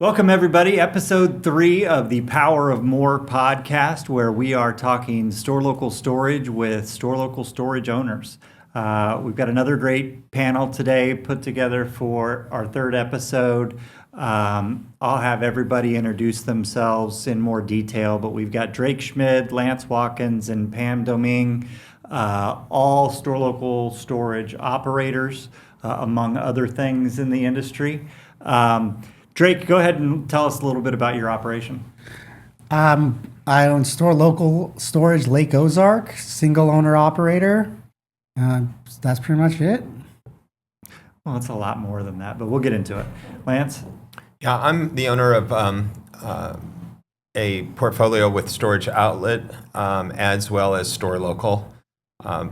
Welcome, everybody. Episode 3 of the Power of More podcast, where we are talking store local storage with store local storage owners. We've got another great panel today put together for our third episode. I'll have everybody introduce themselves in more detail, but we've got Drake Schmid, Lance Watkins, and Pam Domingue, all store local storage operators, among other things in the industry. Drake, go ahead and tell us a little bit about your operation. I own Storelocal Storage Lake Ozarks, single owner operator. That's pretty much it. Well, it's a lot more than that, but we'll get into it. Lance? Yeah, I'm the owner of a portfolio with Storage Outlet as well as Storelocal,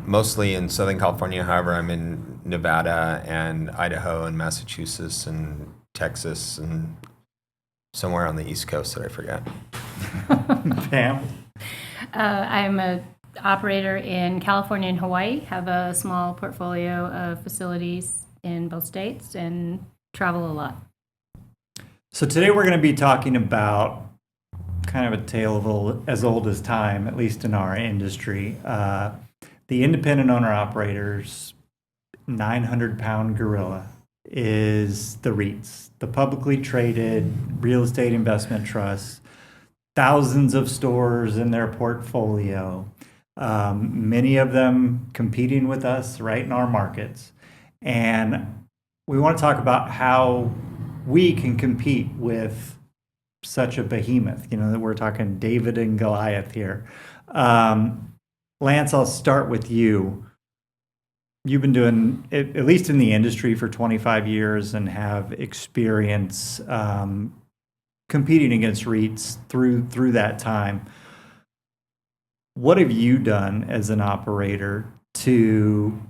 mostly in Southern California. However, I'm in Nevada and Idaho and Massachusetts and Texas and somewhere on the East Coast that I forget. Pam? I'm an operator in California and Hawaii, have a small portfolio of facilities in both states and travel a lot. So today we're going to be talking about kind of a tale of as old as time, at least in our industry. The independent owner-operators 900-pound gorilla is the REITs, the publicly traded real estate investment trusts, thousands of stores in their portfolio, many of them competing with us right in our markets. And we want to talk about how we can compete with such a behemoth, that we're talking David and Goliath here. Lance, I'll start with you. You've been doing, at least in the industry, for 25 years and have experience competing against REITs through that time. What have you done as an operator to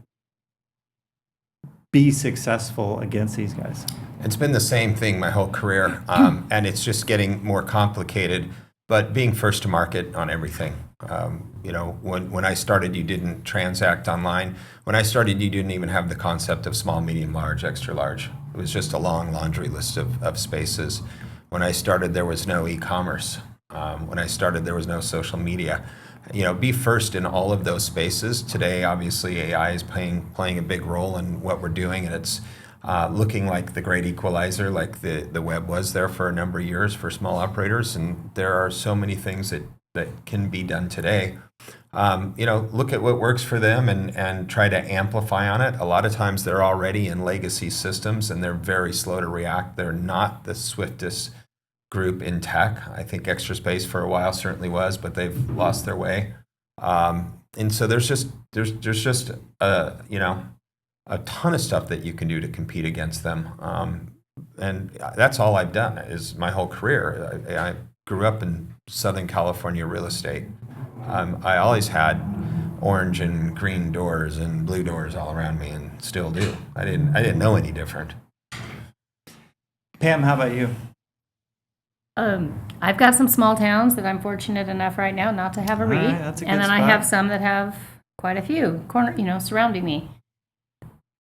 be successful against these guys? It's been the same thing my whole career, and it's just getting more complicated, but being first to market on everything. When I started, you didn't transact online. When I started, you didn't even have the concept of small, medium, large, extra large. It was just a long laundry list of spaces. When I started, there was no e-commerce. When I started, there was no social media. Be first in all of those spaces. Today, obviously, AI is playing a big role in what we're doing, and it's looking like the great equalizer, like the web was there for a number of years for small operators. And there are so many things that can be done today. Look at what works for them and try to amplify on it. A lot of times they're already in legacy systems and they're very slow to react. They're not the swiftest group in tech. I think Extra Space for a while certainly was, but they've lost their way. And so there's just a ton of stuff that you can do to compete against them. And that's all I've done is my whole career. I grew up in Southern California real estate. I always had orange and green doors and blue doors all around me, and still do. I didn't know any different. Pam, how about you? I've got some small towns that I'm fortunate enough right now not to have a REIT, that's a good and then spot. I have some that have quite a few surrounding me.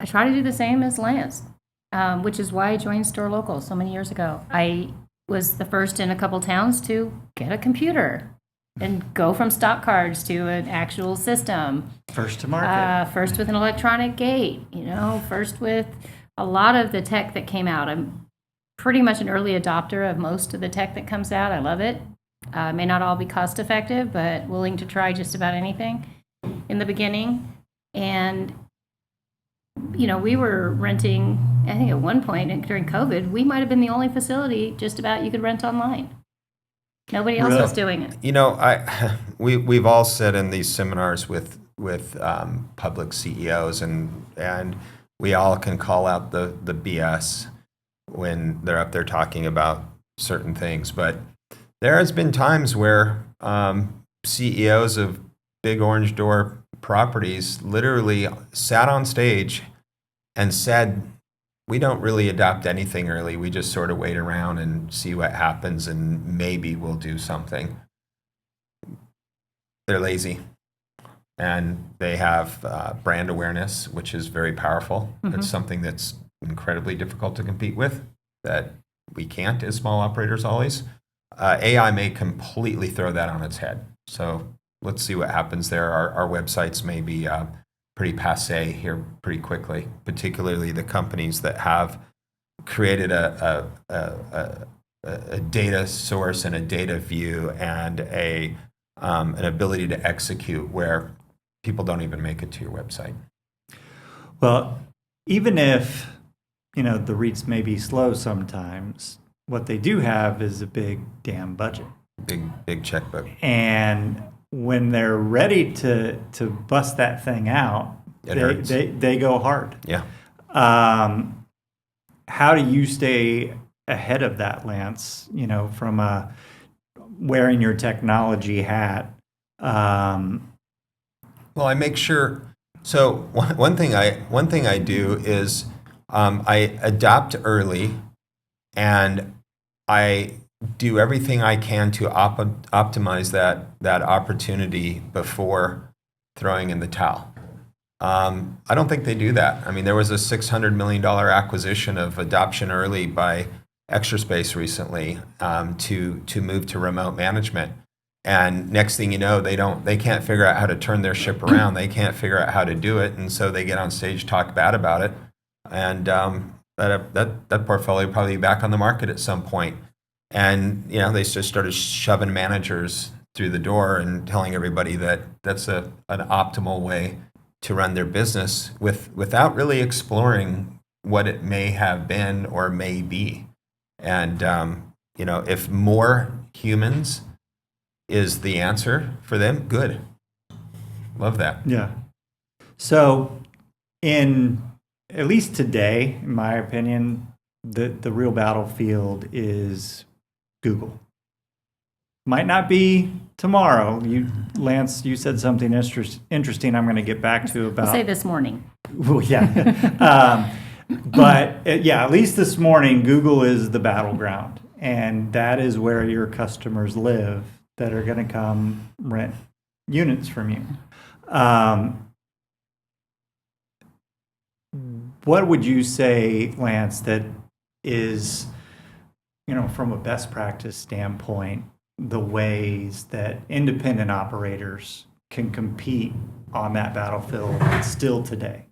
I try to do the same as Lance, which is why I joined Storelocal so many years ago. I was the first in a couple towns to get a computer and go from stock cards to an actual system. First to market. First with an electronic gate, first with a lot of the tech that came out. I'm pretty much an early adopter of most of the tech that comes out. I love it. May not all be cost effective, but willing to try just about anything in the beginning. And we were renting, I think at one point during COVID, we might have been the only facility just about you could rent online. Nobody else was doing it. We've all said in these seminars with public CEOs, and we all can call out the BS when they're up there talking about certain things. But there has been times where CEOs of big orange door properties literally sat on stage and said, we don't really adopt anything early. We just sort of wait around and see what happens, and maybe we'll do something. They're lazy, and they have brand awareness, which is very powerful. Mm-hmm. It's something that's incredibly difficult to compete with, that we can't as small operators always. AI may completely throw that on its head. So let's see what happens there. Our websites may be pretty passe here pretty quickly, particularly the companies that have created a data source and a data view and an ability to execute where people don't even make it to your website. Well, even if, the REITs may be slow sometimes, what they do have is a big damn budget. Big checkbook. And when they're ready to bust that thing out, they go hard. Yeah. How do you stay ahead of that, Lance? From wearing your technology hat. Well, I make sure. So one thing I do is I adopt early, and I do everything I can to optimize that opportunity before throwing in the towel. I don't think they do that. I mean, there was a $600 million acquisition of adoption early by Extra Space recently to move to remote management. And next thing you know, they can't figure out how to turn their ship around. They can't figure out how to do it, and so they get on stage, talk bad about it, and that portfolio will probably be back on the market at some point. And they just started shoving managers through the door and telling everybody that that's an optimal way to run their business without really exploring what it may have been or may be. And if more humans is the answer for them, good. Love that. Yeah. So at least today, in my opinion, the real battlefield is Google. Might not be tomorrow. Lance, you said something interesting I'm going to get back to about. I'll say this morning. Well, yeah. But at least this morning, Google is the battleground. And that is where your customers live that are going to come rent units from you. What would you say, Lance, that is, from a best practice standpoint, the ways that independent operators can compete on that battlefield still today?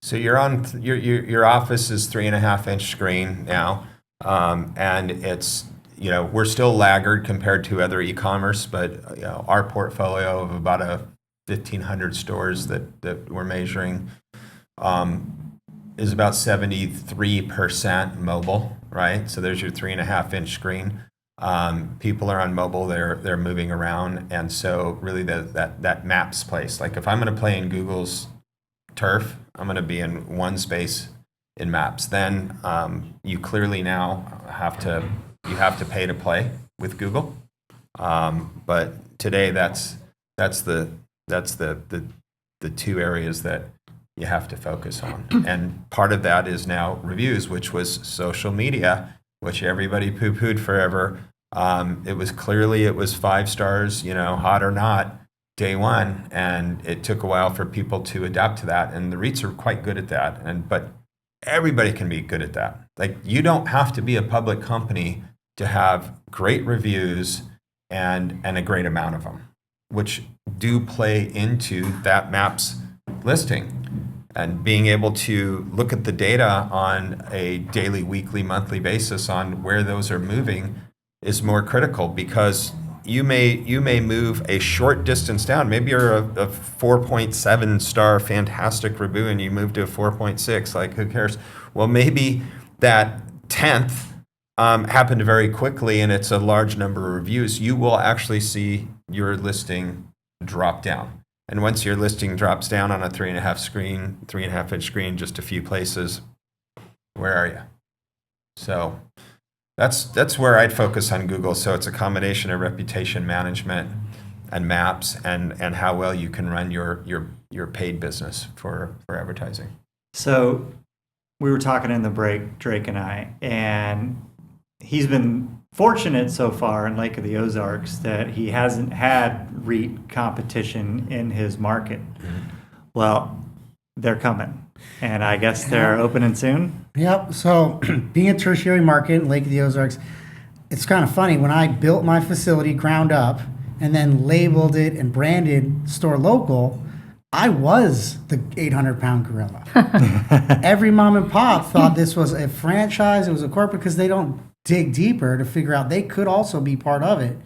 So you're on your office is 3.5-inch screen now, and it's we're still laggard compared to other e-commerce, but our portfolio of about 1,500 stores that we're measuring is about 73% mobile, right? So there's your 3.5-inch screen. People are on mobile; they're moving around, and so really that maps place. Like if I'm going to play in Google's turf, I'm going to be in one space in Maps. Then you clearly now have to pay to play with Google. But today that's the two areas that you have to focus on. And part of that is now reviews, which was social media, which everybody poo-pooed forever. It was 5 stars, hot or not, day one, and it took a while for people to adapt to that. And the REITs are quite good at that. But everybody can be good at that. Like you don't have to be a public company to have great reviews and a great amount of them, which do play into that Maps listing. And being able to look at the data on a daily, weekly, monthly basis on where those are moving is more critical, because you may move a short distance down. Maybe you're a 4.7 star fantastic review and you move to a 4.6. Like, who cares? Well, maybe that 10th happened very quickly and it's a large number of reviews. You will actually see your listing drop down. And once your listing drops down on a 3.5-inch screen, just a few places, where are you? So that's where I'd focus on Google. So it's a combination of reputation management and Maps and how well you can run your paid business for advertising. So we were talking in the break, Drake and I, and he's been fortunate so far in Lake of the Ozarks that he hasn't had REIT competition in his market. Mm-hmm. Well, they're coming. And I guess they're opening soon. Yep. So being a tertiary market in Lake of the Ozarks, it's kind of funny. When I built my facility ground up and then labeled it and branded Storelocal, I was the 800-pound gorilla. Every mom and pop thought this was a franchise. It was a corporate because they don't dig deeper to figure out they could also be part of it.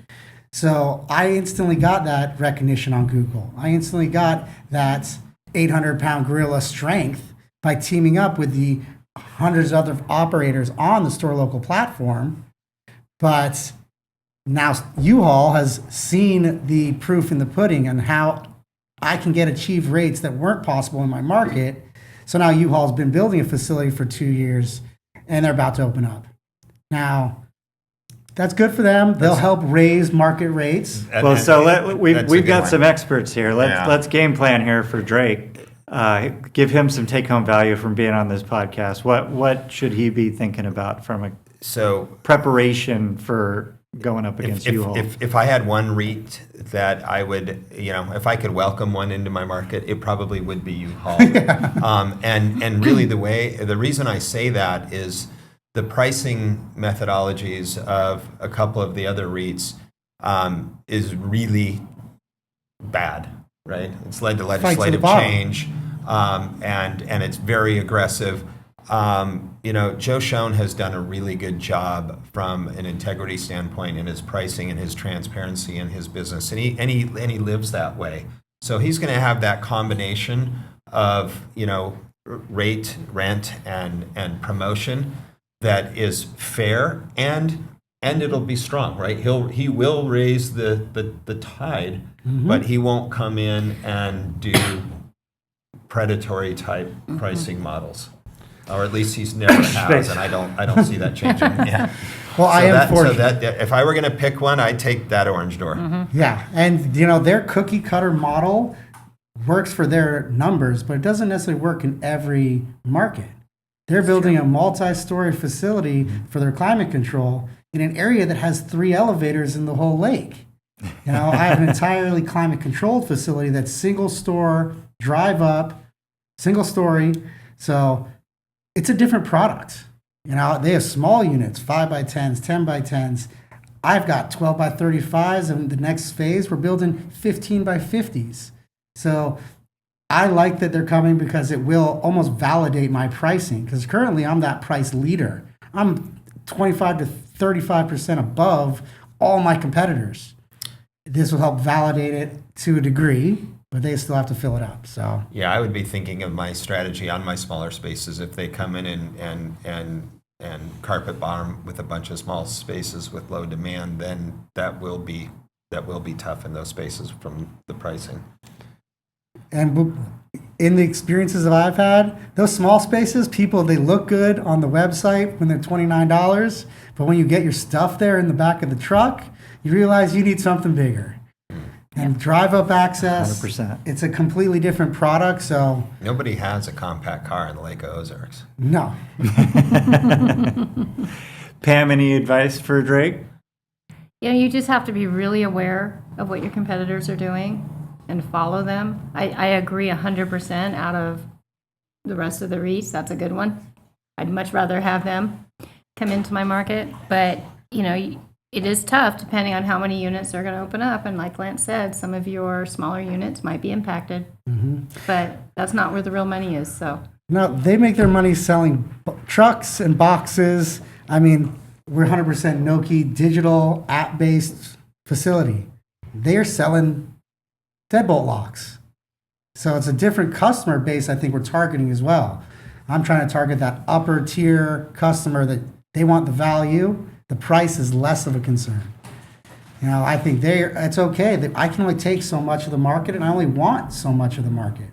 So I instantly got that recognition on Google. I instantly got that 800-pound gorilla strength by teaming up with the hundreds of other operators on the Storelocal platform. But now U-Haul has seen the proof in the pudding and how I can achieve rates that weren't possible in my market. So now U-Haul's been building a facility for 2 years, and they're about to open up. Now, that's good for them. They'll help raise market rates. Well, so that's a we've good got one. some experts here. Let's game plan here for Drake. Give him some take-home value from being on this podcast. What should he be thinking about from a preparation for going up against U-Haul? If I had one REIT that I would, if I could welcome one into my market, it probably would be U-Haul. And really the reason I say that is the pricing methodologies of a couple of the other REITs is really bad, right? It's led to legislative change, and it's very aggressive. Joe Schoen has done a really good job from an integrity standpoint in his pricing and his transparency in his business, and he lives that way. So he's going to have that combination of rate, rent, and promotion that is fair and it'll be strong, right? He will raise the tide, but he won't come in and do predatory type pricing models. Or at least he's never has, and I don't see that changing. Yeah. Well, I am fortunate. So if I were going to pick one, I'd take that orange door. Yeah, and their cookie cutter model works for their numbers, but it doesn't necessarily work in every market. They're building a multi-story facility for their climate control in an area that has 3 elevators in the whole lake. I have an entirely climate controlled facility that's single store, drive up, single story. So it's a different product. They have small units, 5 by 10s, 10 by 10s. I've got 12 by 35s, and the next phase, we're building 15 by 50s. So I like that they're coming because it will almost validate my pricing, because currently I'm that price leader. I'm 25 to 35% above all my competitors. This will help validate it to a degree, but they still have to fill it up. So yeah, I would be thinking of my strategy on my smaller spaces. If they come in and carpet bomb with a bunch of small spaces with low demand, then that will be tough in those spaces from the pricing. And in the experiences that I've had, those small spaces, they look good on the website when they're $29, but when you get your stuff there in the back of the truck, you realize you need something bigger. And drive-up access, 100%. It's a completely different product, so... Nobody has a compact car in the Lake of Ozarks. No. Pam, any advice for Drake? You just have to be really aware of what your competitors are doing and follow them. I agree 100% out of the rest of the REITs. That's a good one. I'd much rather have them come into my market. But, it is tough depending on how many units they're going to open up. And like Lance said, some of your smaller units might be impacted. But that's not where the real money is. So No, they make their money selling trucks and boxes. I mean, we're 100% Noki digital app-based facility. They're selling deadbolt locks. So it's a different customer base I think we're targeting as well. I'm trying to target that upper tier customer that they want the value. The price is less of a concern. I think it's okay. I can only take so much of the market, and I only want so much of the market.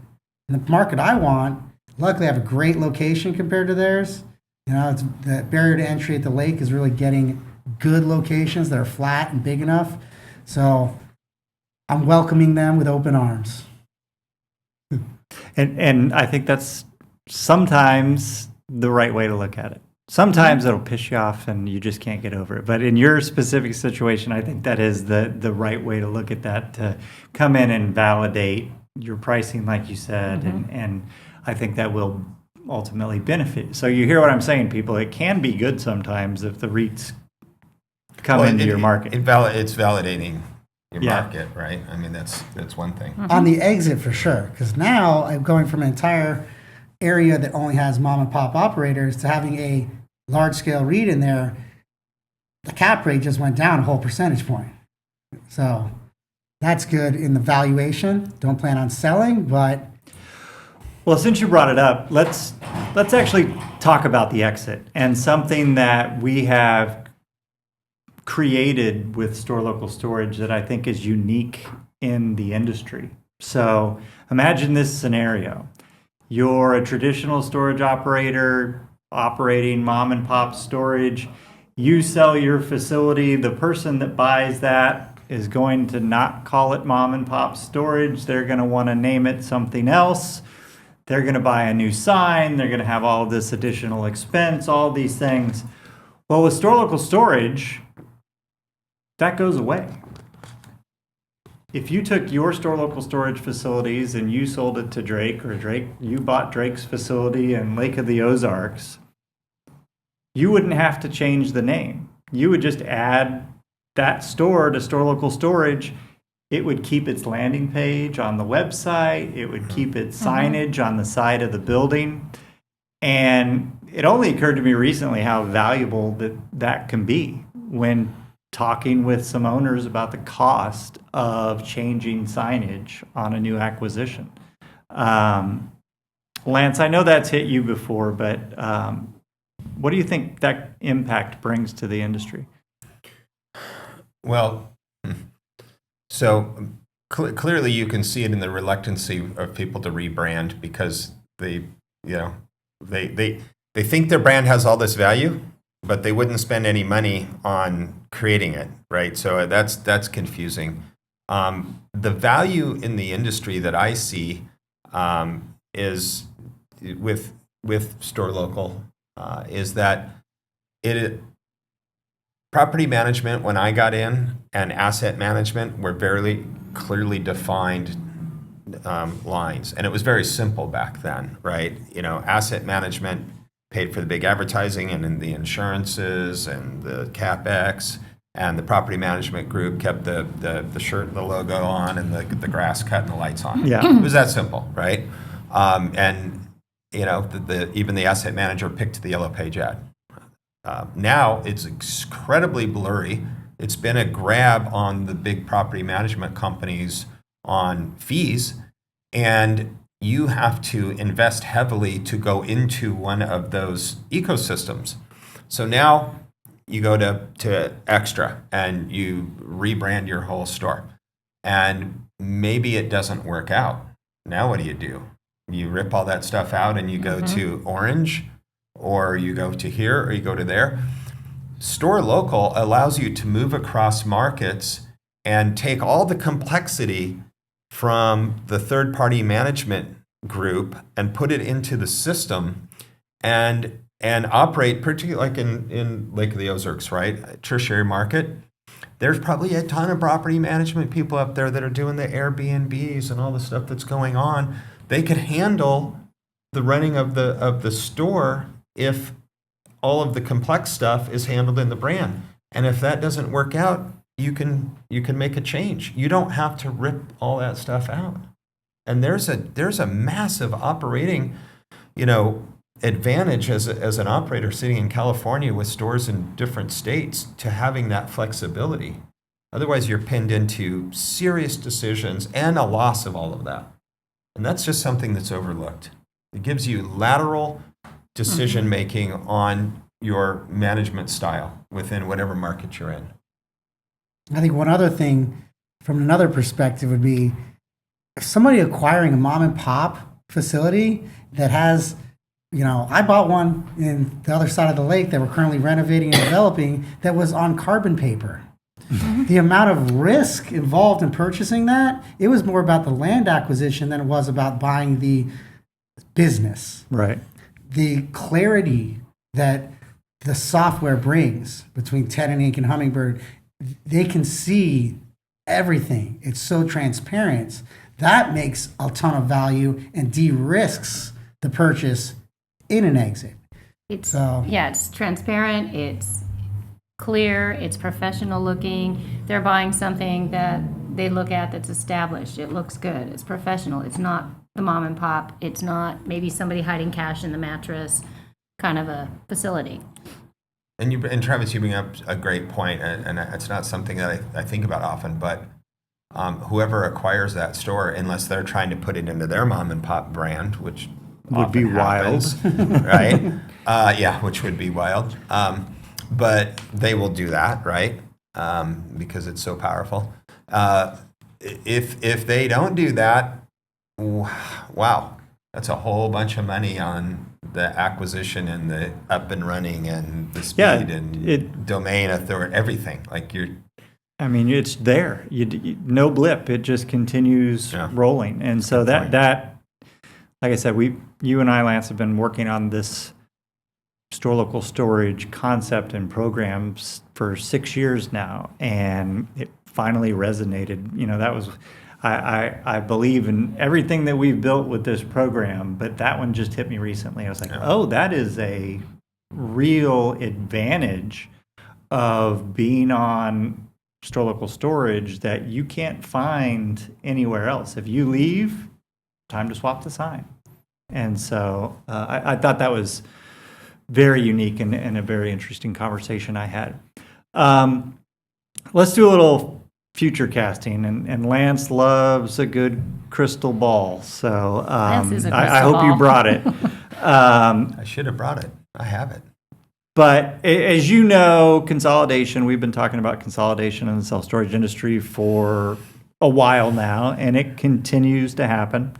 And the market I want, luckily I have a great location compared to theirs. It's the barrier to entry at the lake is really getting good locations that are flat and big enough. So I'm welcoming them with open arms. And I think that's sometimes the right way to look at it. Sometimes it'll piss you off and you just can't get over it. But in your specific situation, I think that is the right way to look at that, to come in and validate your pricing, like you said, and I think that will ultimately benefit. So you hear what I'm saying, people. It can be good sometimes if the REITs come into your market. It's validating your Yeah. market, right? I mean, that's one thing. On the exit for sure, because now I'm going from an entire area that only has mom and pop operators to having a large scale REIT in there. The cap rate just went down a whole percentage point. So that's good in the valuation. Don't plan on selling, but Well, since you brought it up, let's actually talk about the exit and something that we have created with Storelocal Storage that I think is unique in the industry. So imagine this scenario. You're a traditional storage operator operating mom and pop storage. You sell your facility. The person that buys that is going to not call it mom and pop storage. They're going to want to name it something else. They're going to buy a new sign. They're going to have all of this additional expense, all these things. Well, with Storelocal Storage, that goes away. If you took your Storelocal Storage facilities and you sold it to Drake, or Drake, you bought Drake's facility in Lake of the Ozarks, you wouldn't have to change the name. You would just add that store to Storelocal Storage. It would keep its landing page on the website. It would keep its signage on the side of the building. And it only occurred to me recently how valuable that can be when talking with some owners about the cost of changing signage on a new acquisition. Lance, I know that's hit you before, but what do you think that impact brings to the industry? Well, so clearly you can see it in the reluctancy of people to rebrand because they think their brand has all this value, but they wouldn't spend any money on creating it, right? So that's confusing. The value in the industry that I see is with Storelocal is that property management when I got in and asset management were very clearly defined lines, and it was very simple back then, right? Asset management paid for the big advertising and the insurances and the CapEx, and the property management group kept the shirt and the logo on and the grass cut and the lights on. Yeah. It was that simple, right? And even the asset manager picked the yellow page ad. Now it's incredibly blurry. It's been a grab on the big property management companies on fees, and you have to invest heavily to go into one of those ecosystems. So now you go to Extra and you rebrand your whole store, and maybe it doesn't work out. Now what do? You rip all that stuff out and you go to Orange, or you go to here, or you go to there. Storelocal allows you to move across markets and take all the complexity from the third-party management group and put it into the system and operate, particularly like in Lake of the Ozarks, right? Tertiary market. There's probably a ton of property management people up there that are doing the Airbnbs and all the stuff that's going on. They could handle the running of the store if all of the complex stuff is handled in the brand. And if that doesn't work out, you can make a change. You don't have to rip all that stuff out. And there's a massive operating, advantage as an operator sitting in California with stores in different states to having that flexibility. Otherwise, you're pinned into serious decisions and a loss of all of that. And that's just something that's overlooked. It gives you lateral decision making on your management style within whatever market you're in. I think one other thing from another perspective would be if somebody acquiring a mom and pop facility that has, I bought one in the other side of the lake that we're currently renovating and developing that was on carbon paper. The amount of risk involved in purchasing that, it was more about the land acquisition than it was about buying the business. Right. The clarity that the software brings between Tenant Inc. and Hummingbird, they can see everything. It's so transparent. That makes a ton of value and de-risks the purchase in an exit. It's So- yeah, it's transparent, it's clear, it's professional looking. They're buying something that they look at that's established. It looks good. It's professional. It's not the mom and pop. It's not maybe somebody hiding cash in the mattress kind of a facility. And Travis, you bring up a great point, and it's not something that I think about often, but whoever acquires that store, unless they're trying to put it into their mom and pop brand, which Would be often happens, right? Yeah, which would be wild. But they will do that, right? Because it's so powerful. If they don't do that, wow, that's a whole bunch of money on the acquisition and the up and running and the speed and domain authority, everything. Like I mean, it's there. You no blip. It just continues rolling. And so that, like I said, you and I, Lance, have been working on this store local storage concept and programs for 6 years now, and it finally resonated. You know, that was, I believe in everything that we've built with this program, but that one just hit me recently. I was like, oh, that is a real advantage of being on store local storage that you can't find anywhere else. If you leave, time to swap the sign. And so I thought that was very unique and a very interesting conversation I had. Let's do a little future casting, and Lance loves a good crystal ball. So Lance is a I crystal hope you ball. brought it. I should have brought it. I have it. But as you know, consolidation, we've been talking about consolidation in the self-storage industry for a while now, and it continues to happen.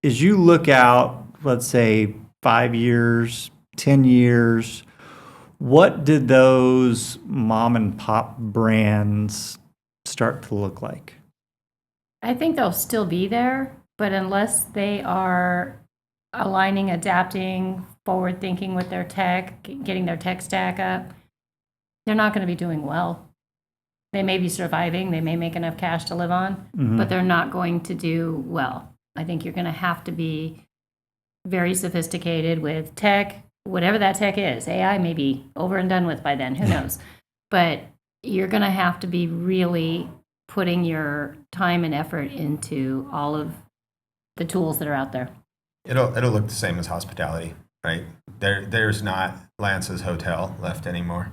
As you look out, let's say 5 years, 10 years, what did those mom and pop brands start to look like? I think they'll still be there, but unless they are aligning, adapting, forward thinking with their tech, getting their tech stack up, they're not going to be doing well. They may be surviving, they may make enough cash to live on, but they're not going to do well. I think you're going to have to be very sophisticated with tech, whatever that tech is. AI may be over and done with by then, who knows? But you're going to have to be really putting your time and effort into all of the tools that are out there. It'll look the same as hospitality, right? There's not Lance's Hotel left anymore.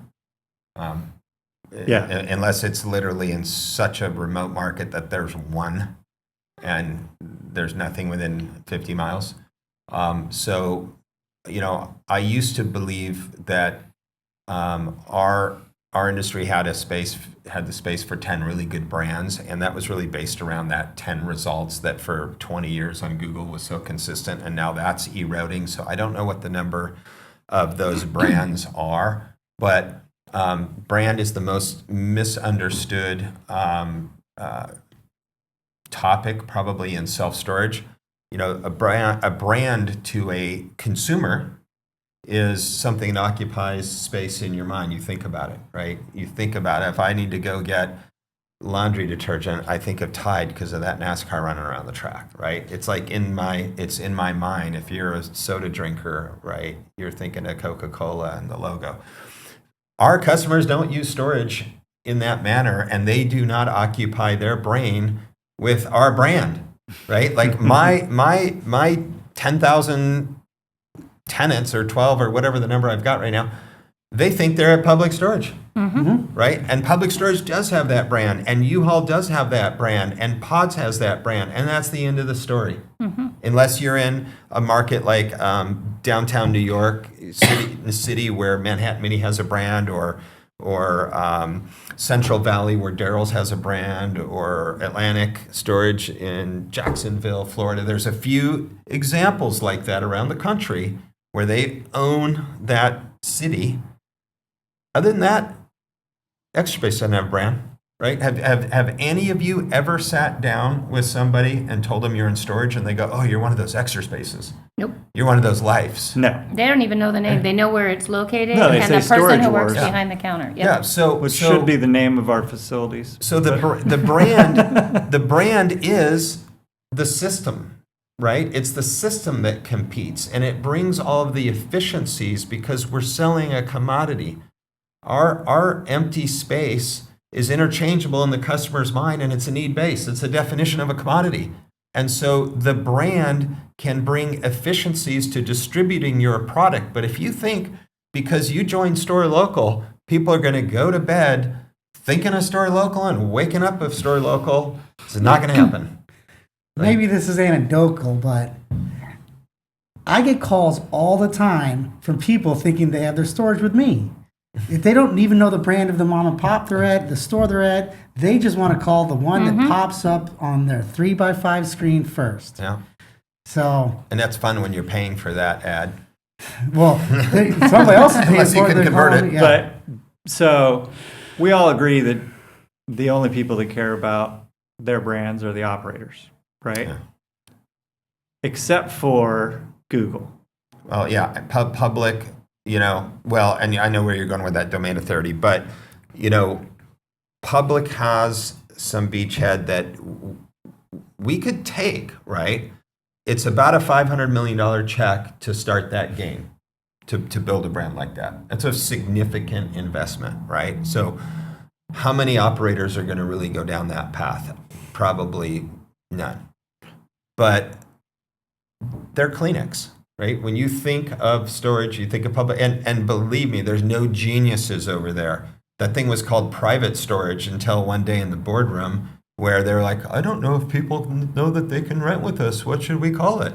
Unless it's literally in such a remote market that there's one and there's nothing within 50 miles. So, you know, I used to believe that our industry had the space for 10 really good brands, and that was really based around that 10 results that for 20 years on Google was so consistent, and now that's eroding. So I don't know what the number of those brands are, but brand is the most misunderstood topic probably in self-storage. You know, a brand to a consumer is something that occupies space in your mind. You think about it, right? You think about it. If I need to go get laundry detergent, I think of Tide because of that NASCAR running around the track, right? It's like it's in my mind. If you're a soda drinker, right, you're thinking of Coca-Cola and the logo. Our customers don't use storage in that manner, and they do not occupy their brain with our brand, right? Like my 10,000 tenants or 12 or whatever the number I've got right now, they think they're at Public Storage, right? And Public Storage does have that brand, and U-Haul does have that brand, and Pods has that brand, and that's the end of the story. Unless you're in a market like downtown New York city where Manhattan Mini has a brand, or Central Valley where Daryl's has a brand, or Atlantic Storage in Jacksonville, Florida. There's a few examples like that around the country where they own that city. Other than that, Extra Space doesn't have a brand, right? Have any of you ever sat down with somebody and told them you're in storage and they go, oh, you're one of those Extra Spaces? Nope. You're one of those Lifes. No. They don't even know the name. They know where it's located No, they and say the person Storage who works Wars. behind the counter. Yep. Yeah, so Which should be the name of our facilities. So the brand is the system, right? It's the system that competes, and it brings all of the efficiencies because we're selling a commodity. Our empty space is interchangeable in the customer's mind, and it's a need base. It's a definition of a commodity. And so the brand can bring efficiencies to distributing your product. But if you think because you joined Storelocal, people are going to go to bed thinking of Storelocal and waking up of Storelocal, it's not going to happen. Maybe this is anecdotal, but I get calls all the time from people thinking they have their storage with me. If they don't even know the brand of the mom and pop they're at, the store they're at, they just want to call the one that pops up on their 3x5 screen first. Yeah. So, And that's fun when you're paying for that ad. well, somebody else is paying Unless you for it. can they're convert calling it. me, yeah. But so we all agree that the only people that care about their brands are the operators, right? Yeah. Except for Google. Well, yeah, public, well, and I know where you're going with that domain authority, but, public has some beachhead that we could take, right? It's about a $500 million check to start that game, to build a brand like that. That's a significant investment, right? So how many operators are going to really go down that path? Probably none. But they're clinics, right? When you think of storage, you think of public, and believe me, there's no geniuses over there. That thing was called private storage until one day in the boardroom where they're like, I don't know if people know that they can rent with us. What should we call it?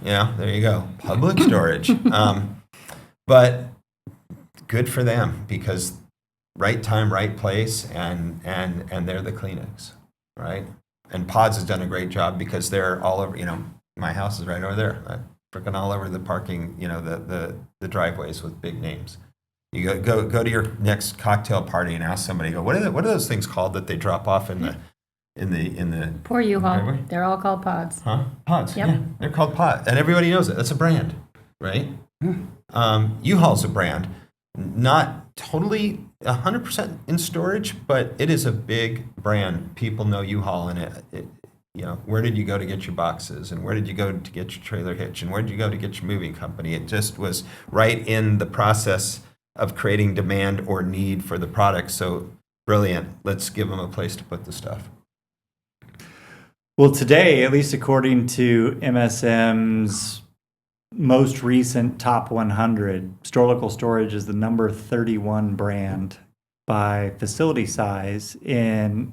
Yeah, there you go. Public storage. But good for them because right time, right place, and they're the clinics, right? And Pods has done a great job because they're all over, my house is right over there. Freaking all over the parking, the driveways with big names. You go to your next cocktail party and ask somebody, what are those things called that they drop off in the Poor U-Haul. driveway? They're all called pods. Huh? Pods. Yep. Yeah, they're called Pods, and everybody knows it. That's a brand, right? U-Haul's a brand, not totally 100% in storage, but it is a big brand. People know U-Haul, and where did you go to get your boxes, and where did you go to get your trailer hitch, and where did you go to get your moving company? It just was right in the process of creating demand or need for the product. So brilliant. Let's give them a place to put the stuff. Well, today, at least according to MSM's most recent top 100, Storelocal Storage is the number 31 brand by facility size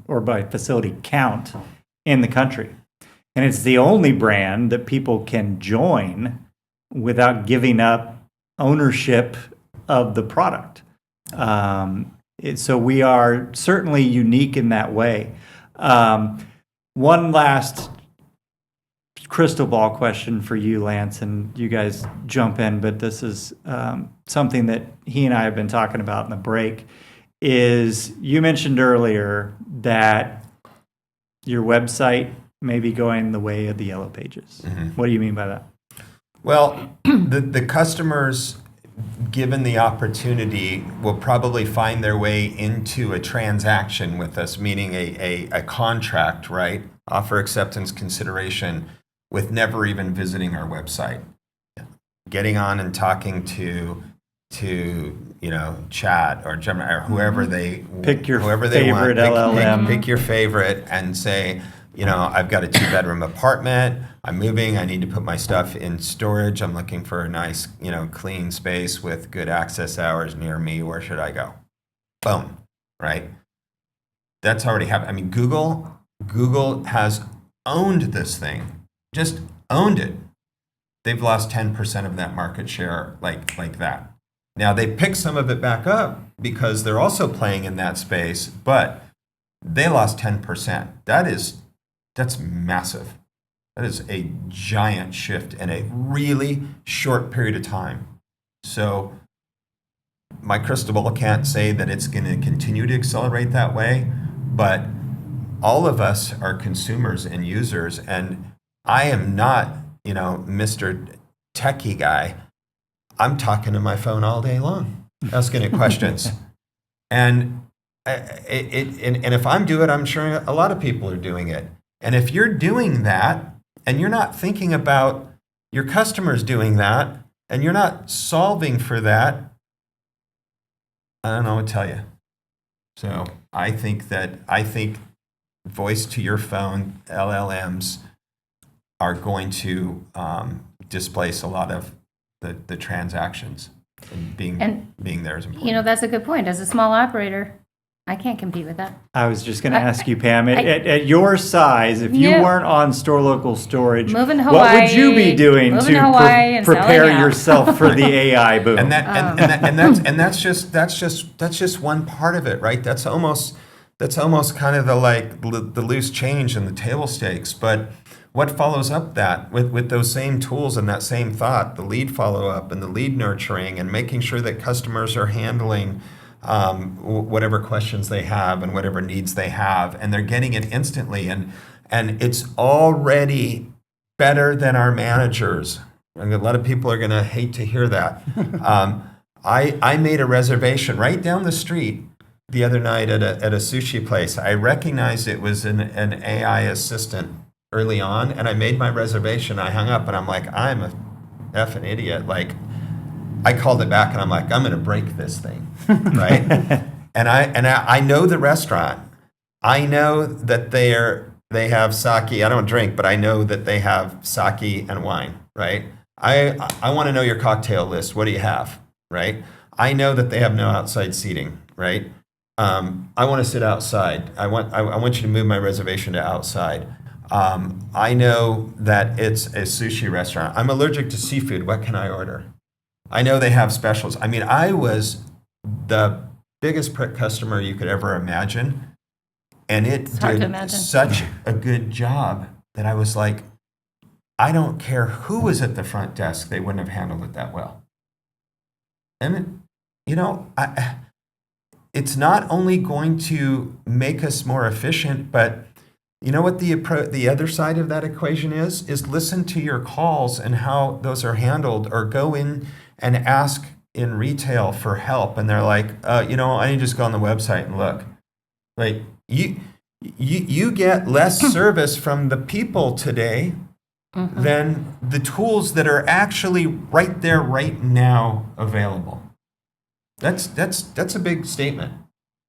or by facility count in the country. And it's the only brand that people can join without giving up ownership of the product. So we are certainly unique in that way. One last crystal ball question for you, Lance, and you guys jump in, but this is something that he and I have been talking about in the break, is you mentioned earlier that your website may be going the way of the yellow pages. Mm-hmm. What do you mean by that? Well, the customers, given the opportunity, will probably find their way into a transaction with us, meaning a contract, right? Offer acceptance consideration with never even visiting our website. Getting on and talking to Chat or Gemini or whoever they pick your whoever favorite they want. LLM. Pick your favorite and say, I've got a 2-bedroom apartment. I'm moving. I need to put my stuff in storage. I'm looking for a nice, clean space with good access hours near me. Where should I go? Boom. Right? That's already happened. I mean, Google has owned this thing. Just owned it. They've lost 10% of that market share like that. Now, they picked some of it back up because they're also playing in that space, but they lost 10%. That's massive. That is a giant shift in a really short period of time. So my crystal ball can't say that it's going to continue to accelerate that way, but all of us are consumers and users, and I am not, Mr. Techie guy. I'm talking to my phone all day long, asking it questions. And if I'm doing it, I'm sure a lot of people are doing it. And if you're doing that and you're not thinking about your customers doing that and you're not solving for that, I don't know what to tell you. So I think voice to your phone LLMs are going to displace a lot of the transactions, and being there is important. You know, that's a good point. As a small operator, I can't compete with that. I was just going to ask you, Pam, at your size, if you Yeah. weren't on Storelocal Storage, Moving to what would Hawaii, you be doing moving to to Hawaii and prepare selling out. yourself for the AI boom? And that's just one part of it, right? That's almost kind of the loose change and the table stakes. But what follows up that with those same tools and that same thought, the lead follow up and the lead nurturing and making sure that customers are handling whatever questions they have and whatever needs they have, and they're getting it instantly, and it's already better than our managers. And a lot of people are going to hate to hear that. I made a reservation right down the street the other night at a sushi place. I recognized it was an AI assistant early on, and I made my reservation. I hung up, and I'm like, I'm a effing idiot. Like, I called it back, and I'm like, I'm going to break this thing, right? and I know the restaurant. I know that they have sake. I don't drink, but I know that they have sake and wine, right? I want to know your cocktail list. What do you have, right? I know that they have no outside seating, right? I want to sit outside. I want you to move my reservation to outside. I know that it's a sushi restaurant. I'm allergic to seafood. What can I order? I know they have specials. I mean, I was the biggest customer you could ever imagine, and it did such a good job that I was like, I don't care who was at the front desk, they wouldn't have handled it that well. And it's not only going to make us more efficient, but you know what the other side of that equation is listen to your calls and how those are handled, or go in and ask in retail for help, and they're like, I need to just go on the website and look. Like, you get less service from the people today than the tools that are actually right there right now available. That's a big statement.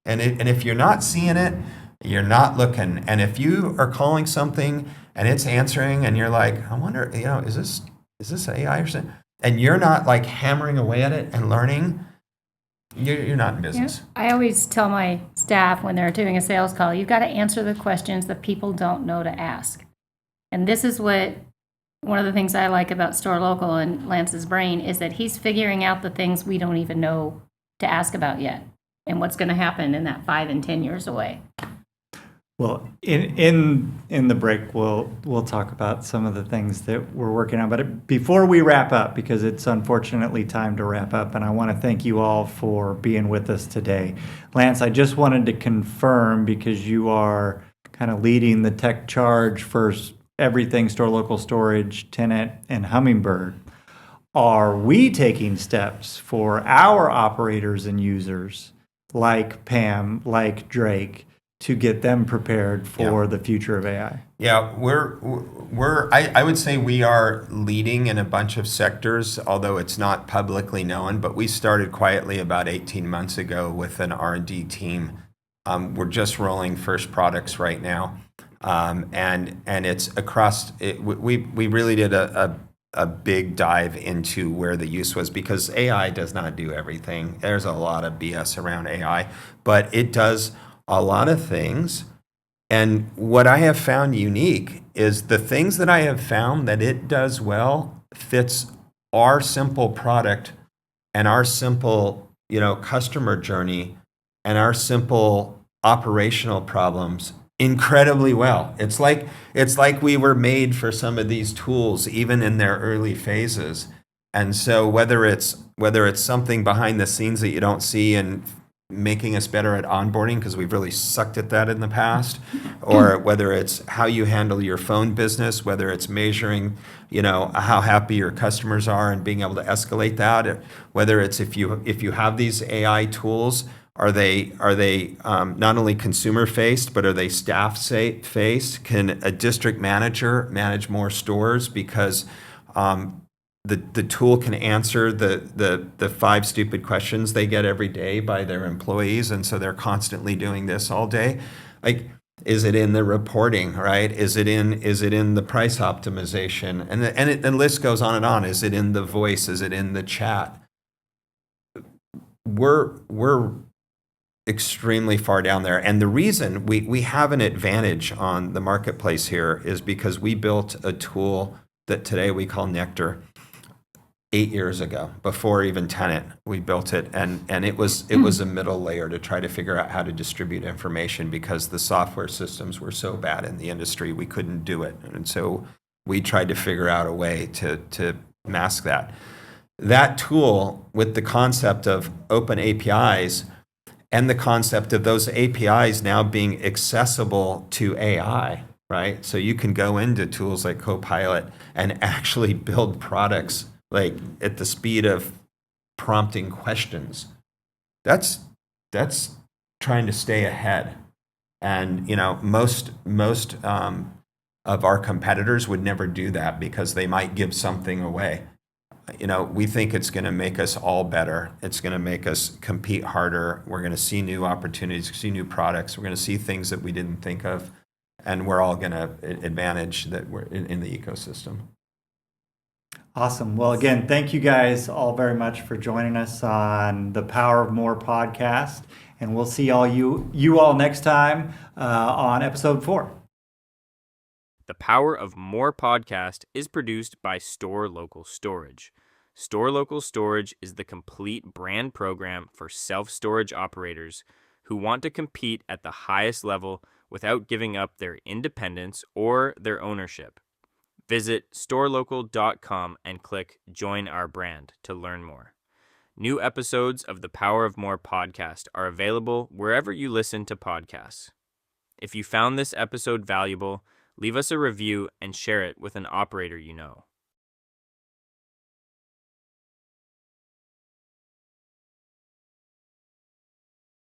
And if you're not seeing it, you're not looking. And if you are calling something and it's answering, and you're like, I wonder, is this AI or something? And you're not like hammering away at it and learning, you're not in business. Yeah. I always tell my staff when they're doing a sales call, you've got to answer the questions that people don't know to ask. And this is one of the things I like about Storelocal and Lance's brain is that he's figuring out the things we don't even know to ask about yet, and what's going to happen in that 5 and 10 years away. Well, in the break, we'll talk about some of the things that we're working on. But before we wrap up, because it's unfortunately time to wrap up, and I want to thank you all for being with us today. Lance, I just wanted to confirm, because you are kind of leading the tech charge for everything Storelocal Storage, Tenant, and Hummingbird. Are we taking steps for our operators and users, like Pam, like Drake, to get them prepared for the future of AI? Yeah, I would say we are leading in a bunch of sectors, although it's not publicly known, but we started quietly about 18 months ago with an R&D team. We're just rolling first products right now. And it's across, we really did a big dive into where the use was, because AI does not do everything. There's a lot of BS around AI, but it does a lot of things. And what I have found unique is the things that I have found that it does well fits our simple product and our simple, customer journey and our simple operational problems incredibly well. It's like we were made for some of these tools, even in their early phases. And so whether it's something behind the scenes that you don't see and making us better at onboarding, because we've really sucked at that in the past, or whether it's how you handle your phone business, whether it's measuring, how happy your customers are and being able to escalate that, whether it's if you have these AI tools, Are they not only consumer faced, but are they staff faced? Can a district manager manage more stores because the tool can answer the 5 stupid questions they get every day by their employees, and so they're constantly doing this all day? Like, is it in the reporting, right? Is it in the price optimization? And the list goes on and on. Is it in the voice? Is it in the chat? We're extremely far down there. And the reason we have an advantage on the marketplace here is because we built a tool that today we call Nectar 8 years ago, before even Tenant. We built it, and it was a middle layer to try to figure out how to distribute information, because the software systems were so bad in the industry, we couldn't do it. And so we tried to figure out a way to mask that. That tool, with the concept of open APIs and the concept of those APIs now being accessible to AI, right? So you can go into tools like Copilot and actually build products like at the speed of prompting questions. That's trying to stay ahead. And most of our competitors would never do that because they might give something away. We think it's going to make us all better. It's going to make us compete harder. We're going to see new opportunities, see new products. We're going to see things that we didn't think of, and we're all going to advantage that we're in the ecosystem. Awesome. Well, again, thank you guys all very much for joining us on the Power of More podcast, and we'll see you all next time on episode 4. The Power of More podcast is produced by Storelocal Storage. Storelocal Storage is the complete brand program for self-storage operators who want to compete at the highest level without giving up their independence or their ownership. Visit storelocal.com and click Join Our Brand to learn more. New episodes of the Power of More podcast are available wherever you listen to podcasts. If you found this episode valuable, leave us a review and share it with an operator you know.